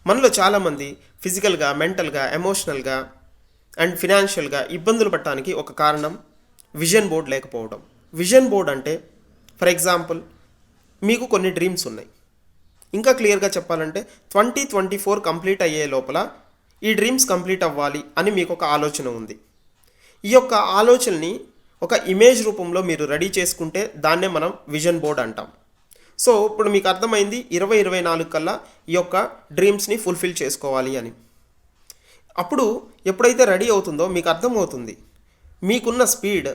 మనలో చాలామంది ఫిజికల్గా, మెంటల్గా, ఎమోషనల్గా అండ్ ఫినాన్షియల్గా ఇబ్బందులు పడటానికి ఒక కారణం విజన్ బోర్డ్ లేకపోవడం. విజన్ బోర్డ్ అంటే ఫర్ ఎగ్జాంపుల్ మీకు కొన్ని డ్రీమ్స్ ఉన్నాయి. ఇంకా క్లియర్గా చెప్పాలంటే 2024 కంప్లీట్ అయ్యే లోపల ఈ డ్రీమ్స్ కంప్లీట్ అవ్వాలి అని మీకు ఒక ఆలోచన ఉంది. ఈ యొక్క ఆలోచనని ఒక ఇమేజ్ రూపంలో మీరు రెడీ చేసుకుంటే దాన్నే మనం విజన్ బోర్డ్ అంటాం. సో ఇప్పుడు మీకు అర్థమైంది 2024 కల్లా ఈ యొక్క డ్రీమ్స్ని ఫుల్ఫిల్ చేసుకోవాలి అని. అప్పుడు ఎప్పుడైతే రెడీ అవుతుందో మీకు అర్థమవుతుంది మీకున్న స్పీడ్,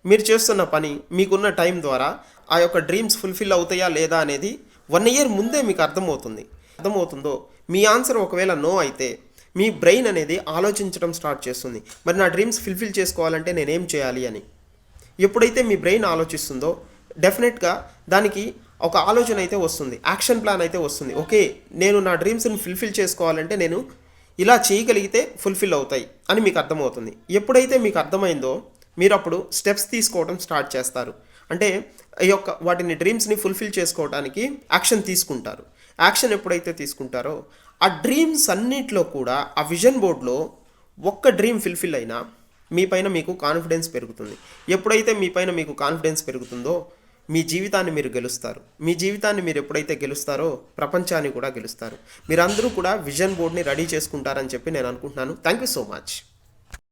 మీరు చేస్తున్న పని, మీకున్న టైం ద్వారా ఆ యొక్క డ్రీమ్స్ ఫుల్ఫిల్ అవుతాయా లేదా అనేది 1 ఇయర్ ముందే మీకు అర్థమవుతుందో మీ ఆన్సర్ ఒకవేళ నో అయితే మీ బ్రెయిన్ అనేది ఆలోచించడం స్టార్ట్ చేస్తుంది, మరి నా డ్రీమ్స్ ఫుల్ఫిల్ చేసుకోవాలంటే నేనేం చేయాలి అని. ఎప్పుడైతే మీ బ్రెయిన్ ఆలోచిస్తుందో డెఫినెట్గా దానికి ఒక ఆలోచన అయితే వస్తుంది, యాక్షన్ ప్లాన్ అయితే వస్తుంది. ఓకే, నేను నా డ్రీమ్స్ని ఫుల్ఫిల్ చేసుకోవాలంటే నేను ఇలా చేయగలిగితే ఫుల్ఫిల్ అవుతాయి అని మీకు అర్థమవుతుంది. ఎప్పుడైతే మీకు అర్థమైందో మీరు అప్పుడు స్టెప్స్ తీసుకోవడం స్టార్ట్ చేస్తారు. అంటే ఈ యొక్క వాటిని డ్రీమ్స్ని ఫుల్ఫిల్ చేసుకోవడానికి యాక్షన్ తీసుకుంటారు. యాక్షన్ ఎప్పుడైతే తీసుకుంటారో ఆ డ్రీమ్స్ అన్నిట్లో కూడా ఆ విజన్ బోర్డ్లో ఒక్క డ్రీమ్ ఫుల్ఫిల్ అయినా మీపైన మీకు కాన్ఫిడెన్స్ పెరుగుతుంది. ఎప్పుడైతే మీపైన మీకు కాన్ఫిడెన్స్ పెరుగుతుందో మీ జీవితాన్ని మీరు గెలుస్తారు. మీ జీవితాన్ని మీరు ఎప్పుడైతే గెలుస్తారో ప్రపంచాన్ని కూడా గెలుస్తారు. మీరందరూ కూడా విజన్ బోర్డ్ని రెడీ చేసుకుంటారని చెప్పి నేను అనుకుంటున్నాను. Thank you so much.